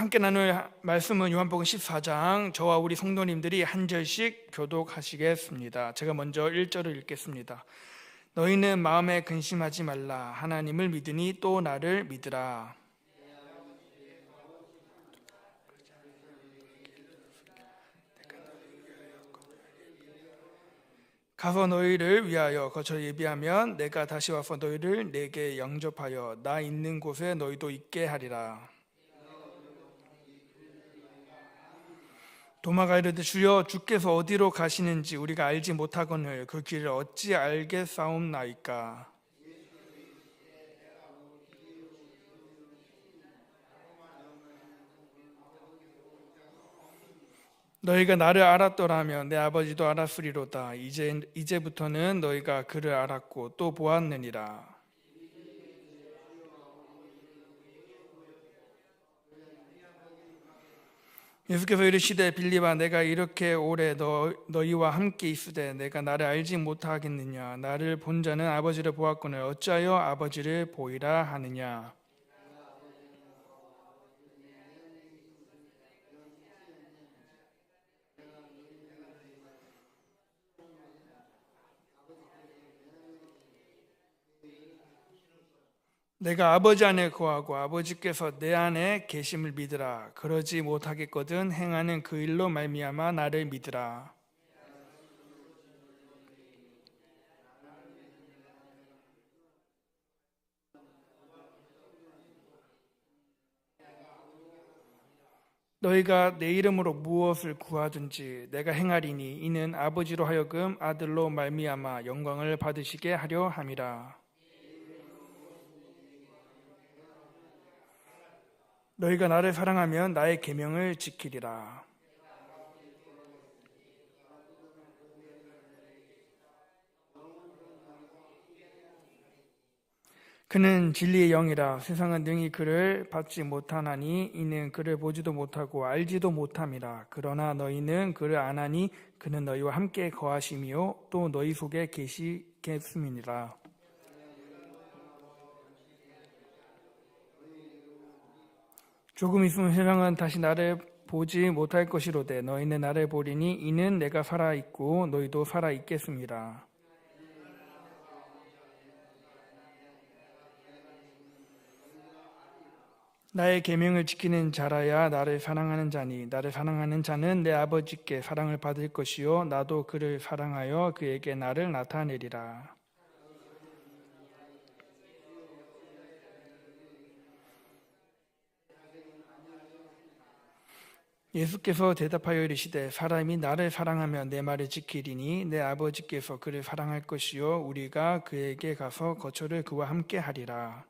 함께 나눌 말씀은 요한복음 14장, 저와 우리 성도님들이 한 절씩 교독하시겠습니다. 제가 먼저 1절을 읽겠습니다. 너희는 마음에 근심하지 말라. 하나님을 믿으니 또 나를 믿으라. 가서 너희를 위하여 거처 예비하면 내가 다시 와서 너희를 내게 영접하여 나 있는 곳에 너희도 있게 하리라. 도마가 이르되 주여 주께서 어디로 가시는지 우리가 알지 못하거늘 그 길을 어찌 알겠사옵나이까. 너희가 나를 알았더라면 내 아버지도 알았으리로다. 이제부터는 너희가 그를 알았고 또 보았느니라. 예수께서 이르시되 빌립아, 내가 이렇게 오래 너희와 함께 있으되 내가 나를 알지 못하겠느냐? 나를 본 자는 아버지를 보았거늘 어찌하여 아버지를 보이라 하느냐? 내가 아버지 안에 거하고 아버지께서 내 안에 계심을 믿으라. 그러지 못하겠거든 행하는 그 일로 말미암아 나를 믿으라. 너희가 내 이름으로 무엇을 구하든지 내가 행하리니 이는 아버지로 하여금 아들로 말미암아 영광을 받으시게 하려 함이라. 너희가 나를 사랑하면 나의 계명을 지키리라. 그는 진리의 영이라. 세상은 능히 그를 받지 못하나니 이는 그를 보지도 못하고 알지도 못함이라. 그러나 너희는 그를 아나니 그는 너희와 함께 거하시며 또 너희 속에 계시겠음이니라. 조금 있으면 세상은 다시 나를 보지 못할 것이로되 너희는 나를 보리니 이는 내가 살아있고 너희도 살아있겠습니다. 나의 계명을 지키는 자라야 나를 사랑하는 자니 나를 사랑하는 자는 내 아버지께 사랑을 받을 것이요 나도 그를 사랑하여 그에게 나를 나타내리라. 예수께서 대답하여 이르시되 사람이 나를 사랑하면 내 말을 지키리니 내 아버지께서 그를 사랑할 것이요 우리가 그에게 가서 거처를 그와 함께 하리라.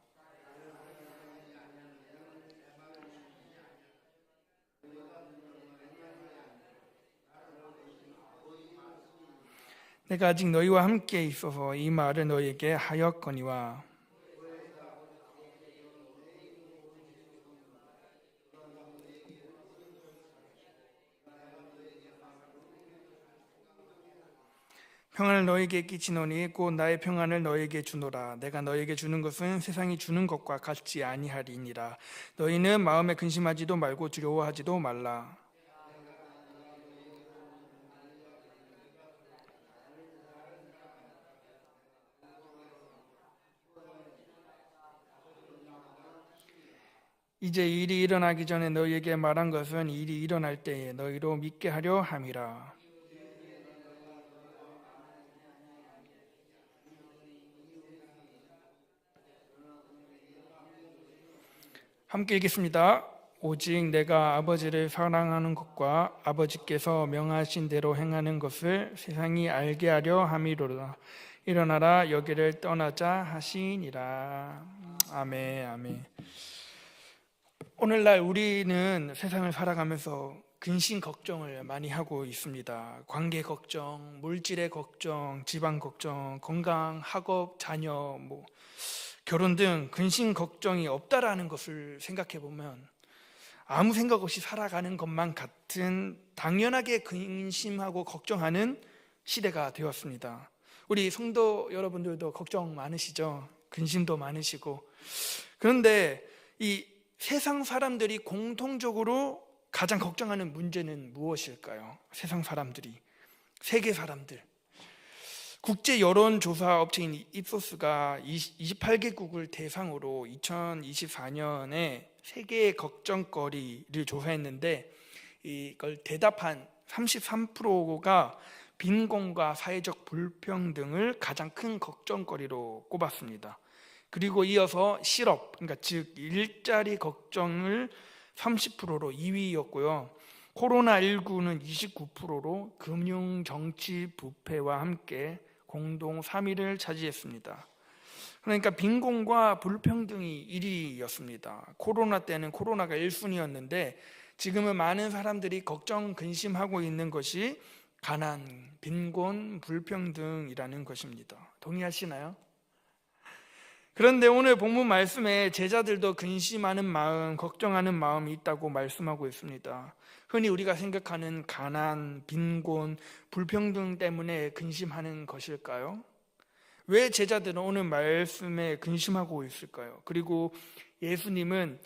내가 아직 너희와 함께 있어서 이 말을 너희에게 하였거니와 평안을 너희에게 끼치노니 곧 나의 평안을 너희에게 주노라. 내가 너희에게 주는 것은 세상이 주는 것과 같지 아니하리니라. 너희는 마음에 근심하지도 말고 두려워하지도 말라. 이제 일이 일어나기 전에 너희에게 말한 것은 일이 일어날 때에 너희로 믿게 하려 함이라. 함께 읽겠습니다. 오직 내가 아버지를 사랑하는 것과 아버지께서 명하신 대로 행하는 것을 세상이 알게 하려 함이로라. 일어나라 여기를 떠나자 하시니라. 아멘. 아멘. 오늘날 우리는 세상을 살아가면서 근심 걱정을 많이 하고 있습니다. 관계 걱정, 물질의 걱정, 집안 걱정, 건강, 학업, 자녀, 결혼 등 근심 걱정이 없다라는 것을 생각해 보면 아무 생각 없이 살아가는 것만 같은 당연하게 근심하고 걱정하는 시대가 되었습니다. 우리 성도 여러분들도 걱정 많으시죠? 근심도 많으시고. 그런데 이 세상 사람들이 공통적으로 가장 걱정하는 문제는 무엇일까요? 세상 사람들이, 세계 사람들. 국제 여론조사 업체인 입소스가 28개국을 대상으로 2024년에 세계의 걱정거리를 조사했는데, 이걸 대답한 33%가 빈곤과 사회적 불평등을 가장 큰 걱정거리로 꼽았습니다. 그리고 이어서 실업, 그러니까 즉 일자리 걱정을 30%로 2위였고요. 코로나19는 29%로 금융, 정치, 부패와 함께 공동 3위를 차지했습니다. 그러니까 빈곤과 불평등이 1위였습니다. 코로나 때는 코로나가 1순위였는데 지금은 많은 사람들이 걱정, 근심하고 있는 것이 가난, 빈곤, 불평등이라는 것입니다. 동의하시나요? 그런데 오늘 본문 말씀에 제자들도 근심하는 마음, 걱정하는 마음이 있다고 말씀하고 있습니다. 흔히 우리가 생각하는 가난, 빈곤, 불평등 때문에 근심하는 것일까요? 왜 제자들은 오늘 말씀에 근심하고 있을까요? 그리고 예수님은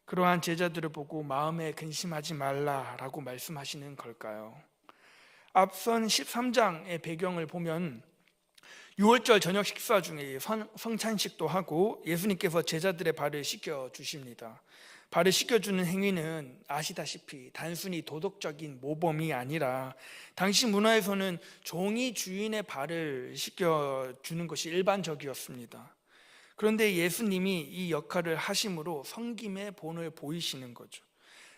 그러한 제자들을 보고 마음에 근심하지 말라라고 말씀하시는 걸까요? 앞선 13장의 배경을 보면 6월절 저녁 식사 중에 성찬식도 하고 예수님께서 제자들의 발을 씻겨주십니다. 발을 씻겨주는 행위는 아시다시피 단순히 도덕적인 모범이 아니라 당시 문화에서는 종이 주인의 발을 씻겨주는 것이 일반적이었습니다. 그런데 예수님이 이 역할을 하심으로 섬김의 본을 보이시는 거죠.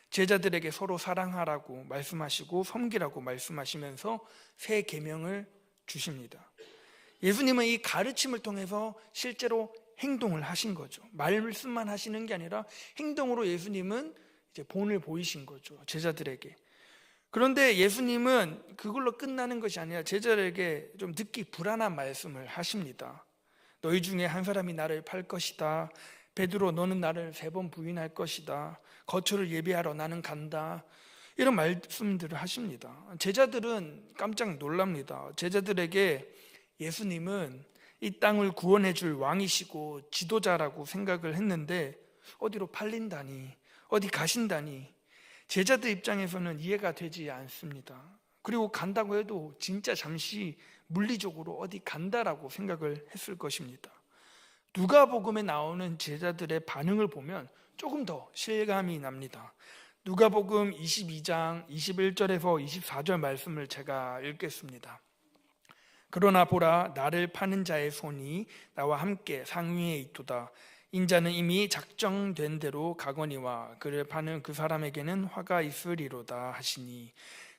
제자들에게 서로 사랑하라고 말씀하시고 섬기라고 말씀하시면서 새 계명을 주십니다. 예수님은 이 가르침을 통해서 실제로 행동을 하신 거죠. 말씀만 하시는 게 아니라 행동으로 예수님은 이제 본을 보이신 거죠, 제자들에게. 그런데 예수님은 그걸로 끝나는 것이 아니라 제자들에게 좀 듣기 불안한 말씀을 하십니다. 너희 중에 한 사람이 나를 팔 것이다. 베드로, 너는 나를 3번 부인할 것이다. 거처를 예비하러 나는 간다. 이런 말씀들을 하십니다. 제자들은 깜짝 놀랍니다. 제자들에게 예수님은 이 땅을 구원해 줄 왕이시고 지도자라고 생각을 했는데 어디로 팔린다니, 어디 가신다니, 제자들 입장에서는 이해가 되지 않습니다. 그리고 간다고 해도 진짜 잠시 물리적으로 어디 간다라고 생각을 했을 것입니다. 누가복음에 나오는 제자들의 반응을 보면 조금 더 실감이 납니다. 누가복음 22장 21절에서 24절 말씀을 제가 읽겠습니다. 그러나 보라, 나를 파는 자의 손이 나와 함께 상위에 있도다. 인자는 이미 작정된 대로 가거니와 그를 파는 그 사람에게는 화가 있으리로다 하시니,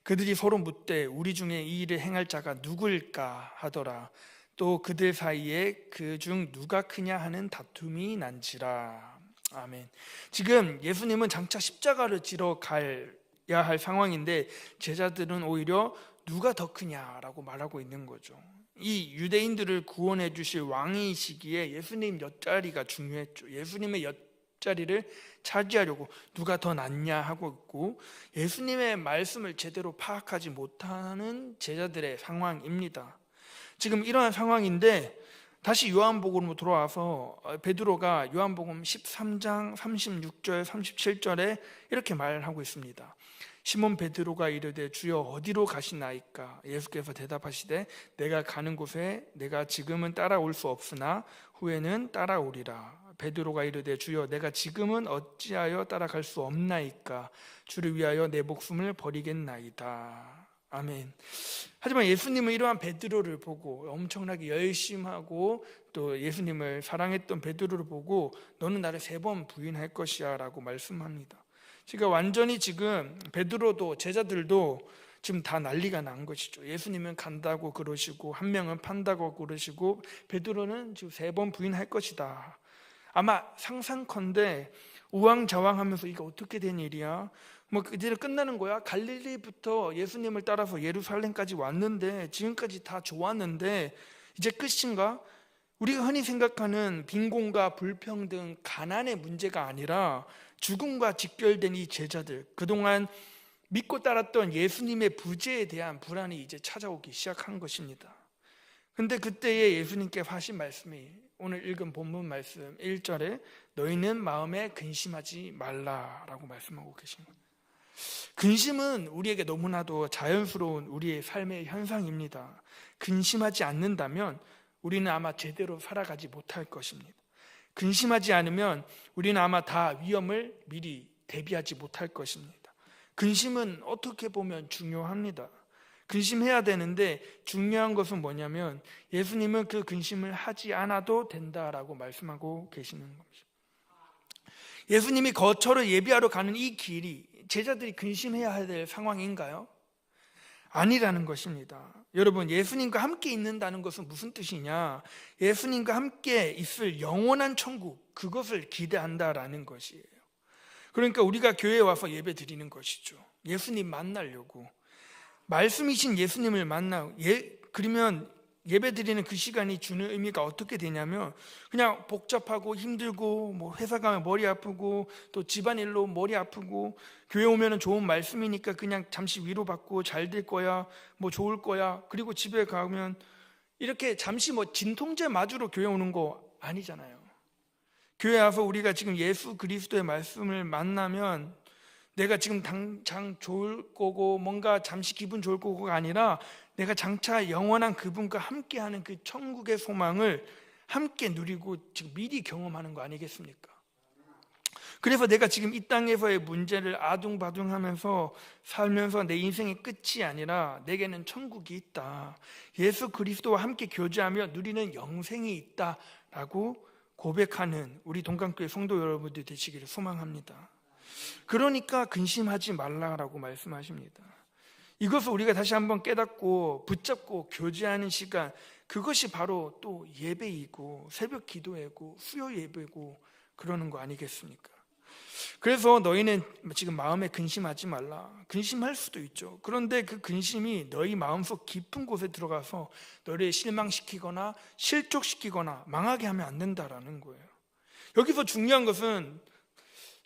그들이 서로 묻되 우리 중에 이 일을 행할 자가 누구일까 하더라. 또 그들 사이에 그 중 누가 크냐 하는 다툼이 난지라. 아멘. 지금 예수님은 장차 십자가를 지러 가야 할 상황인데 제자들은 오히려 누가 더 크냐라고 말하고 있는 거죠. 이 유대인들을 구원해 주실 왕이시기에 예수님 옆자리가 중요했죠. 예수님의 옆자리를 차지하려고 누가 더 낫냐 하고 있고, 예수님의 말씀을 제대로 파악하지 못하는 제자들의 상황입니다. 지금 이러한 상황인데 다시 요한복음으로 돌아와서 베드로가 요한복음 13장 36절 37절에 이렇게 말하고 있습니다. 시몬 베드로가 이르되 주여 어디로 가시나이까? 예수께서 대답하시되 내가 가는 곳에 내가 지금은 따라올 수 없으나 후에는 따라오리라. 베드로가 이르되 주여 내가 지금은 어찌하여 따라갈 수 없나이까? 주를 위하여 내 목숨을 버리겠나이다. 아멘. 하지만 예수님은 이러한 베드로를 보고, 엄청나게 열심하고 또 예수님을 사랑했던 베드로를 보고 너는 나를 3번 부인할 것이야 라고 말씀합니다. 그러니까 완전히 지금 베드로도 제자들도 지금 다 난리가 난 것이죠. 예수님은 간다고 그러시고 한 명은 판다고 그러시고 베드로는 지금 3번 부인할 것이다. 아마 상상컨대 우왕좌왕하면서 이게 어떻게 된 일이야? 뭐 이제 끝나는 거야? 갈릴리부터 예수님을 따라서 예루살렘까지 왔는데 지금까지 다 좋았는데 이제 끝인가? 우리가 흔히 생각하는 빈곤과 불평등, 가난의 문제가 아니라 죽음과 직결된 이 제자들, 그동안 믿고 따랐던 예수님의 부재에 대한 불안이 이제 찾아오기 시작한 것입니다. 근데 그때에 예수님께 하신 말씀이 오늘 읽은 본문 말씀 1절에 너희는 마음에 근심하지 말라라고 말씀하고 계신 거예요. 근심은 우리에게 너무나도 자연스러운 우리의 삶의 현상입니다. 근심하지 않는다면 우리는 아마 제대로 살아가지 못할 것입니다. 근심하지 않으면 우리는 아마 다 위험을 미리 대비하지 못할 것입니다. 근심은 어떻게 보면 중요합니다. 근심해야 되는데 중요한 것은 뭐냐면 예수님은 그 근심을 하지 않아도 된다라고 말씀하고 계시는 겁니다. 예수님이 거처를 예비하러 가는 이 길이 제자들이 근심해야 될 상황인가요? 아니라는 것입니다. 여러분, 예수님과 함께 있는다는 것은 무슨 뜻이냐? 예수님과 함께 있을 영원한 천국, 그것을 기대한다라는 것이에요. 그러니까 우리가 교회에 와서 예배 드리는 것이죠. 예수님 만나려고. 말씀이신 예수님을 만나고, 그러면 예배 드리는 그 시간이 주는 의미가 어떻게 되냐면 그냥 복잡하고 힘들고 뭐 회사 가면 머리 아프고 또 집안일로 머리 아프고 교회 오면은 좋은 말씀이니까 그냥 잠시 위로받고 잘 될 거야, 뭐 좋을 거야, 그리고 집에 가면 이렇게 잠시 뭐 진통제 맞으러 교회 오는 거 아니잖아요. 교회 와서 우리가 지금 예수 그리스도의 말씀을 만나면 내가 지금 당장 좋을 거고 뭔가 잠시 기분 좋을 거고가 아니라 내가 장차 영원한 그분과 함께하는 그 천국의 소망을 함께 누리고 지금 미리 경험하는 거 아니겠습니까? 그래서 내가 지금 이 땅에서의 문제를 아둥바둥하면서 살면서 내 인생의 끝이 아니라 내게는 천국이 있다, 예수 그리스도와 함께 교제하며 누리는 영생이 있다라고 고백하는 우리 동강교회 성도 여러분들 되시기를 소망합니다. 그러니까 근심하지 말라라고 말씀하십니다. 이것을 우리가 다시 한번 깨닫고 붙잡고 교제하는 시간, 그것이 바로 또 예배이고 새벽 기도회고 수요 예배고 그러는 거 아니겠습니까? 그래서 너희는 지금 마음에 근심하지 말라. 근심할 수도 있죠. 그런데 그 근심이 너희 마음속 깊은 곳에 들어가서 너를 실망시키거나 실족시키거나 망하게 하면 안 된다라는 거예요. 여기서 중요한 것은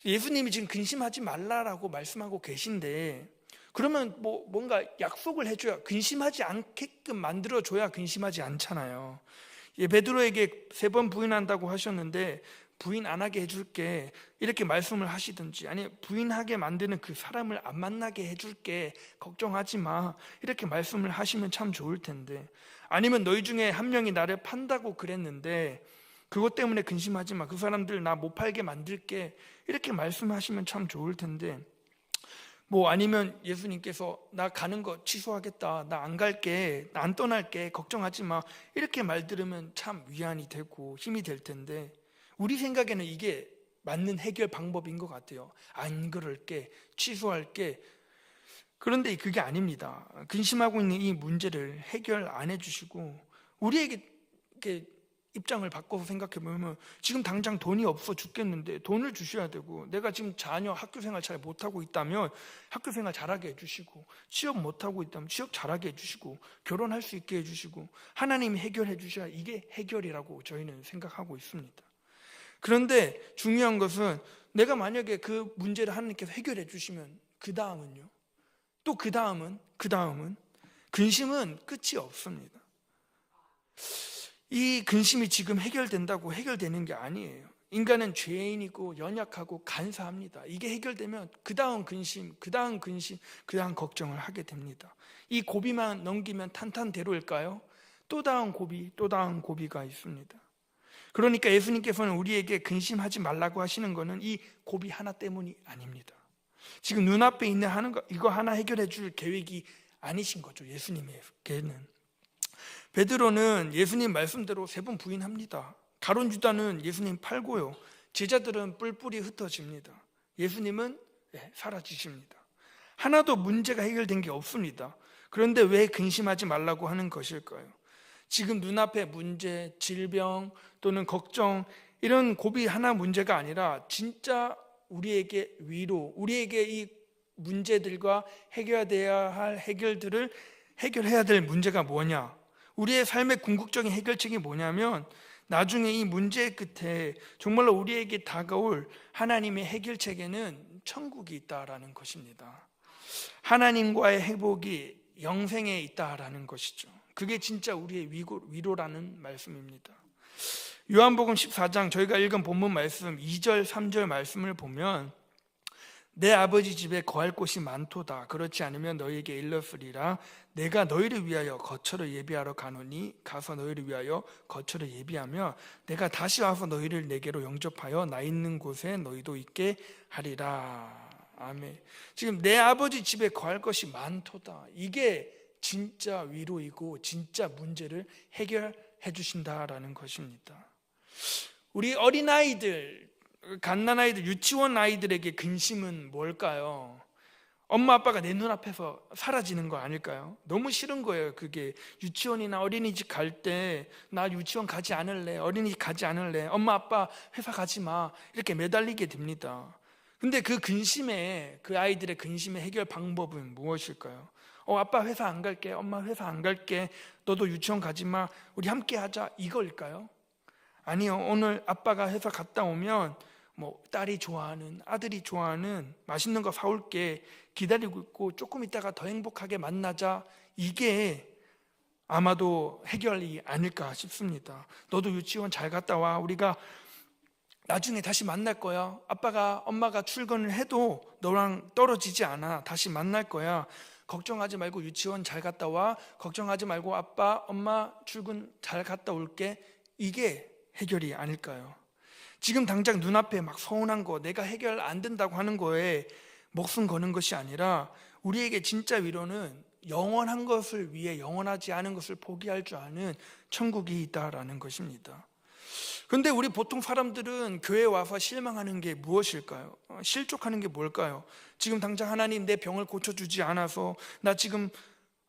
예수님이 지금 근심하지 말라라고 말씀하고 계신데 그러면 뭔가 약속을 해줘야, 근심하지 않게끔 만들어줘야 근심하지 않잖아요. 베드로에게 3번 부인한다고 하셨는데 부인 안 하게 해줄게 이렇게 말씀을 하시든지, 아니 부인하게 만드는 그 사람을 안 만나게 해줄게 걱정하지 마 이렇게 말씀을 하시면 참 좋을 텐데, 아니면 너희 중에 한 명이 나를 판다고 그랬는데 그것 때문에 근심하지 마, 그 사람들 나 못 팔게 만들게 이렇게 말씀하시면 참 좋을 텐데, 아니면 예수님께서 나 가는 거 취소하겠다, 나 안 갈게, 나 안 떠날게, 걱정하지 마 이렇게 말 들으면 참 위안이 되고 힘이 될 텐데, 우리 생각에는 이게 맞는 해결 방법인 것 같아요. 안 그럴게, 취소할게. 그런데 그게 아닙니다. 근심하고 있는 이 문제를 해결 안 해주시고 우리에게 이렇게 입장을 바꿔서 생각해보면 지금 당장 돈이 없어 죽겠는데 돈을 주셔야 되고, 내가 지금 자녀 학교생활 잘 못하고 있다면 학교생활 잘하게 해주시고, 취업 못하고 있다면 취업 잘하게 해주시고, 결혼할 수 있게 해주시고, 하나님이 해결해 주셔야 이게 해결이라고 저희는 생각하고 있습니다. 그런데 중요한 것은 내가 만약에 그 문제를 하나님께서 해결해 주시면 그 다음은요, 또 그 다음은 근심은 끝이 없습니다. 이 근심이 지금 해결된다고 해결되는 게 아니에요. 인간은 죄인이고 연약하고 간사합니다. 이게 해결되면 그 다음 근심, 그 다음 걱정을 하게 됩니다. 이 고비만 넘기면 탄탄대로일까요? 또 다음 고비가 있습니다. 그러니까 예수님께서는 우리에게 근심하지 말라고 하시는 것은 이 고비 하나 때문이 아닙니다. 지금 눈앞에 있는 이거 하나 해결해 줄 계획이 아니신 거죠. 예수님에게는. 베드로는 예수님 말씀대로 3번 부인합니다. 가룟 유다는 예수님 팔고요, 제자들은 뿔뿔이 흩어집니다. 예수님은 사라지십니다. 하나도 문제가 해결된 게 없습니다. 그런데 왜 근심하지 말라고 하는 것일까요? 지금 눈앞에 문제, 질병 또는 걱정, 이런 고비 하나 문제가 아니라 진짜 우리에게 위로, 우리에게 이 문제들과 해결돼야 할 해결들을 해결해야 될 문제가 뭐냐, 우리의 삶의 궁극적인 해결책이 뭐냐면 나중에 이 문제의 끝에 정말로 우리에게 다가올 하나님의 해결책에는 천국이 있다라는 것입니다. 하나님과의 회복이 영생에 있다라는 것이죠. 그게 진짜 우리의 위로라는 말씀입니다. 요한복음 14장 저희가 읽은 본문 말씀 2절 3절 말씀을 보면 내 아버지 집에 거할 곳이 많도다. 그렇지 않으면 너희에게 일렀으리라. 내가 너희를 위하여 거처를 예비하러 가노니 가서 너희를 위하여 거처를 예비하며 내가 다시 와서 너희를 내게로 영접하여 나 있는 곳에 너희도 있게 하리라. 아멘. 지금 내 아버지 집에 거할 것이 많도다. 이게 진짜 위로이고 진짜 문제를 해결해 주신다라는 것입니다. 우리 어린아이들, 갓난아이들, 유치원 아이들에게 근심은 뭘까요? 엄마 아빠가 내 눈앞에서 사라지는 거 아닐까요? 너무 싫은 거예요. 그게 유치원이나 어린이집 갈 때 나 유치원 가지 않을래, 어린이집 가지 않을래, 엄마 아빠 회사 가지 마, 이렇게 매달리게 됩니다. 근데 그 근심에, 그 아이들의 근심의 해결 방법은 무엇일까요? 아빠 회사 안 갈게, 엄마 회사 안 갈게, 너도 유치원 가지 마, 우리 함께 하자, 이걸까요? 아니요. 오늘 아빠가 회사 갔다 오면 딸이 좋아하는, 아들이 좋아하는 맛있는 거 사올게, 기다리고 있고 조금 있다가 더 행복하게 만나자, 이게 아마도 해결이 아닐까 싶습니다. 너도 유치원 잘 갔다 와, 우리가 나중에 다시 만날 거야. 아빠가 엄마가 출근을 해도 너랑 떨어지지 않아. 다시 만날 거야. 걱정하지 말고 유치원 잘 갔다 와. 걱정하지 말고 아빠 엄마 출근 잘 갔다 올게. 이게 해결이 아닐까요? 지금 당장 눈앞에 막 서운한 거, 내가 해결 안 된다고 하는 거에 목숨 거는 것이 아니라 우리에게 진짜 위로는 영원한 것을 위해 영원하지 않은 것을 포기할 줄 아는 천국이 있다라는 것입니다. 그런데 우리 보통 사람들은 교회에 와서 실망하는 게 무엇일까요? 실족하는 게 뭘까요? 지금 당장 하나님 내 병을 고쳐주지 않아서 나 지금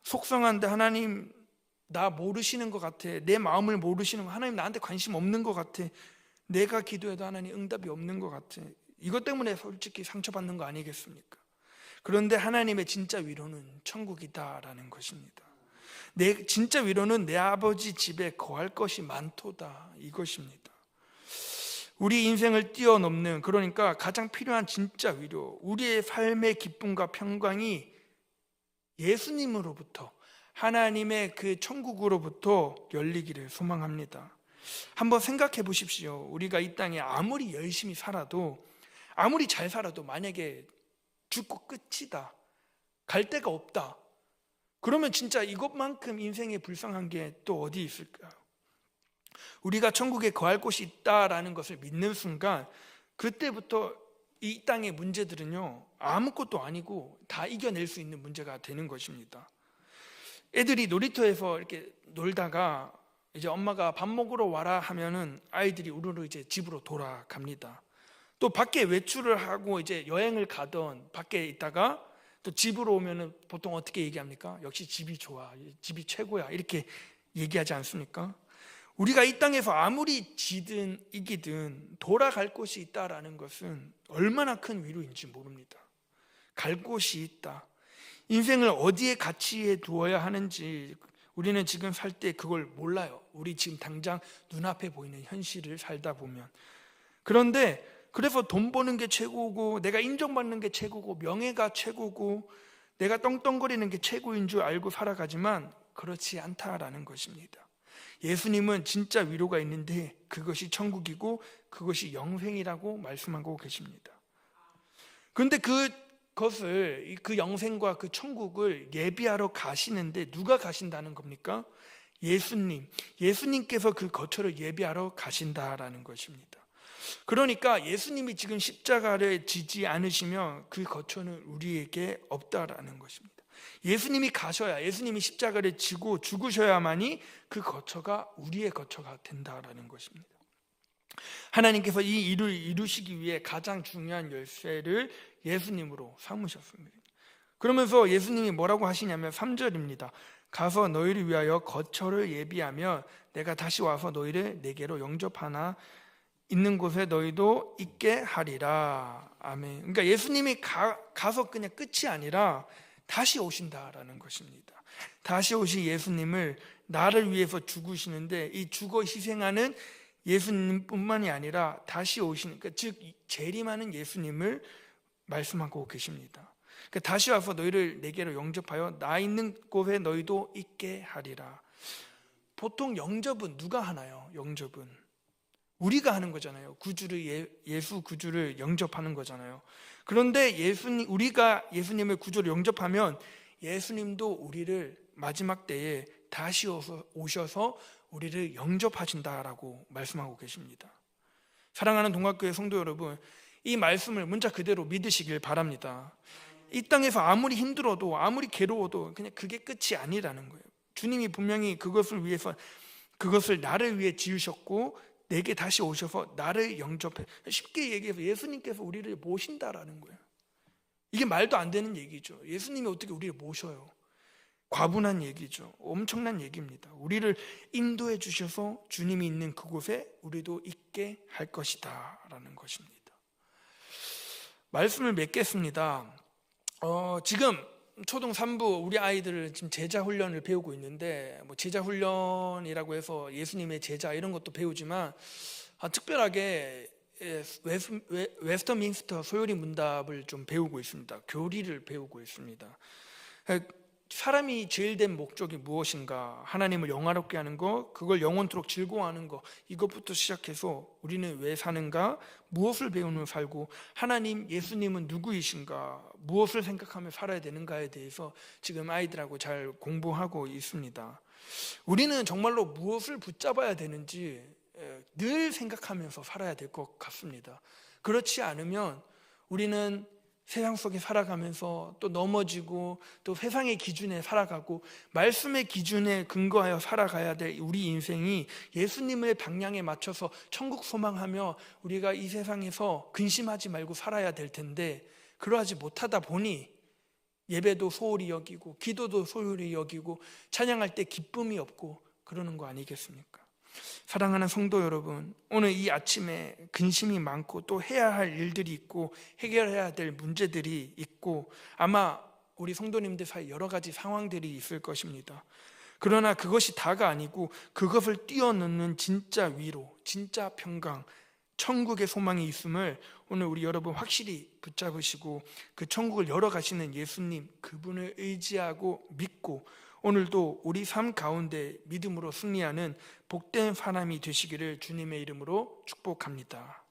속상한데 하나님 나 모르시는 것 같아. 내 마음을 모르시는 것 같아. 하나님 나한테 관심 없는 것 같아. 내가 기도해도 하나님 응답이 없는 것 같아. 이것 때문에 솔직히 상처받는 거 아니겠습니까? 그런데 하나님의 진짜 위로는 천국이다라는 것입니다. 내 진짜 위로는 내 아버지 집에 거할 것이 많도다, 이것입니다. 우리 인생을 뛰어넘는, 그러니까 가장 필요한 진짜 위로, 우리의 삶의 기쁨과 평강이 예수님으로부터, 하나님의 그 천국으로부터 열리기를 소망합니다. 한번 생각해 보십시오. 우리가 이 땅에 아무리 열심히 살아도, 아무리 잘 살아도 만약에 죽고 끝이다, 갈 데가 없다, 그러면 진짜 이것만큼 인생에 불쌍한 게 또 어디 있을까요? 우리가 천국에 거할 곳이 있다라는 것을 믿는 순간, 그때부터 이 땅의 문제들은요 아무것도 아니고 다 이겨낼 수 있는 문제가 되는 것입니다. 애들이 놀이터에서 이렇게 놀다가 이제 엄마가 밥 먹으러 와라 하면은 아이들이 우르르 이제 집으로 돌아갑니다. 또 밖에 외출을 하고 이제 여행을 가던 밖에 있다가 또 집으로 오면은 보통 어떻게 얘기합니까? 역시 집이 좋아, 집이 최고야, 이렇게 얘기하지 않습니까? 우리가 이 땅에서 아무리 지든 이기든 돌아갈 곳이 있다라는 것은 얼마나 큰 위로인지 모릅니다. 갈 곳이 있다. 인생을 어디에 가치에 두어야 하는지 우리는 지금 살 때 그걸 몰라요. 우리 지금 당장 눈앞에 보이는 현실을 살다 보면. 그런데 그래서 돈 버는 게 최고고, 내가 인정받는 게 최고고, 명예가 최고고, 내가 떵떵거리는 게 최고인 줄 알고 살아가지만 그렇지 않다라는 것입니다. 예수님은 진짜 위로가 있는데 그것이 천국이고 그것이 영생이라고 말씀하고 계십니다. 그런데 그것을, 그 영생과 그 천국을 예비하러 가시는데 누가 가신다는 겁니까? 예수님께서 그 거처를 예비하러 가신다라는 것입니다. 그러니까 예수님이 지금 십자가를 지지 않으시면 그 거처는 우리에게 없다라는 것입니다. 예수님이 가셔야, 예수님이 십자가를 지고 죽으셔야만이 그 거처가 우리의 거처가 된다라는 것입니다. 하나님께서 이 일을 이루시기 위해 가장 중요한 열쇠를 예수님으로 삼으셨습니다. 그러면서 예수님이 뭐라고 하시냐면 3절입니다. 가서 너희를 위하여 거처를 예비하며 내가 다시 와서 너희를 내게로 영접하나 있는 곳에 너희도 있게 하리라. 아멘. 그러니까 예수님이 가서 그냥 끝이 아니라 다시 오신다라는 것입니다. 다시 오신 예수님을, 나를 위해서 죽으시는데 이 죽어 희생하는 예수님뿐만이 아니라 다시 오시는, 그러니까 즉 재림하는 예수님을 말씀하고 계십니다. 그러니까 다시 와서 너희를 내게로 영접하여 나 있는 곳에 너희도 있게 하리라. 보통 영접은 누가 하나요? 영접은 우리가 하는 거잖아요. 구주를 예수 구주를 영접하는 거잖아요. 그런데 우리가 예수님의 구주를 영접하면 예수님도 우리를 마지막 때에 다시 오셔서 우리를 영접하신다라고 말씀하고 계십니다. 사랑하는 동학교회 성도 여러분, 이 말씀을 문자 그대로 믿으시길 바랍니다. 이 땅에서 아무리 힘들어도 아무리 괴로워도 그냥 그게 끝이 아니라는 거예요. 주님이 분명히 그것을 나를 위해 지으셨고 내게 다시 오셔서 나를 영접해. 쉽게 얘기해서 예수님께서 우리를 모신다라는 거예요. 이게 말도 안 되는 얘기죠. 예수님이 어떻게 우리를 모셔요? 과분한 얘기죠. 엄청난 얘기입니다. 우리를 인도해 주셔서 주님이 있는 그곳에 우리도 있게 할 것이다 라는 것입니다. 말씀을 맺겠습니다. 지금 초등 3부 우리 아이들을 지금 제자 훈련을 배우고 있는데 제자 훈련이라고 해서 예수님의 제자 이런 것도 배우지만 특별하게 웨스터민스터 소요리 문답을 좀 배우고 있습니다. 교리를 배우고 있습니다. 사람이 제일 된 목적이 무엇인가? 하나님을 영화롭게 하는 것, 그걸 영원토록 즐거워하는 것, 이것부터 시작해서 우리는 왜 사는가? 무엇을 배우며 살고 하나님, 예수님은 누구이신가? 무엇을 생각하며 살아야 되는가에 대해서 지금 아이들하고 잘 공부하고 있습니다. 우리는 정말로 무엇을 붙잡아야 되는지 늘 생각하면서 살아야 될 것 같습니다. 그렇지 않으면 우리는 세상 속에 살아가면서 또 넘어지고 또 세상의 기준에 살아가고 말씀의 기준에 근거하여 살아가야 될 우리 인생이 예수님의 방향에 맞춰서 천국 소망하며 우리가 이 세상에서 근심하지 말고 살아야 될 텐데 그러하지 못하다 보니 예배도 소홀히 여기고 기도도 소홀히 여기고 찬양할 때 기쁨이 없고 그러는 거 아니겠습니까? 사랑하는 성도 여러분, 오늘 이 아침에 근심이 많고 또 해야 할 일들이 있고 해결해야 될 문제들이 있고 아마 우리 성도님들 사이 여러 가지 상황들이 있을 것입니다. 그러나 그것이 다가 아니고 그것을 뛰어넘는 진짜 위로, 진짜 평강, 천국의 소망이 있음을 오늘 우리 여러분 확실히 붙잡으시고 그 천국을 열어가시는 예수님, 그분을 의지하고 믿고 오늘도 우리 삶 가운데 믿음으로 승리하는 복된 사람이 되시기를 주님의 이름으로 축복합니다.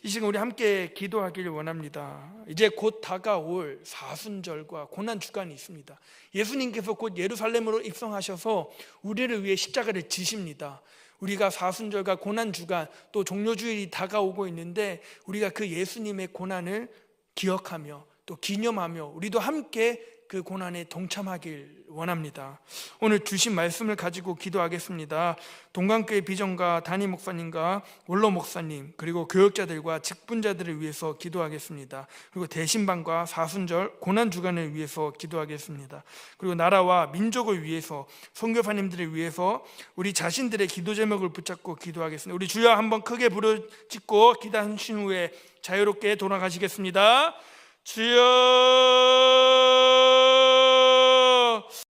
이 시간 우리 함께 기도하기를 원합니다. 이제 곧 다가올 사순절과 고난주간이 있습니다. 예수님께서 곧 예루살렘으로 입성하셔서 우리를 위해 십자가를 지십니다. 우리가 사순절과 고난주간 또 종료주일이 다가오고 있는데 우리가 그 예수님의 고난을 기억하며 또 기념하며 우리도 함께 그 고난에 동참하길 원합니다. 오늘 주신 말씀을 가지고 기도하겠습니다. 동강교회 비전가 담임 목사님과 원로 목사님 그리고 교역자들과 직분자들을 위해서 기도하겠습니다. 그리고 대신방과 사순절 고난주간을 위해서 기도하겠습니다. 그리고 나라와 민족을 위해서 선교사님들을 위해서 우리 자신들의 기도 제목을 붙잡고 기도하겠습니다. 우리 주여 한번 크게 부르짖고 기도하신 후에 자유롭게 돌아가시겠습니다. 주여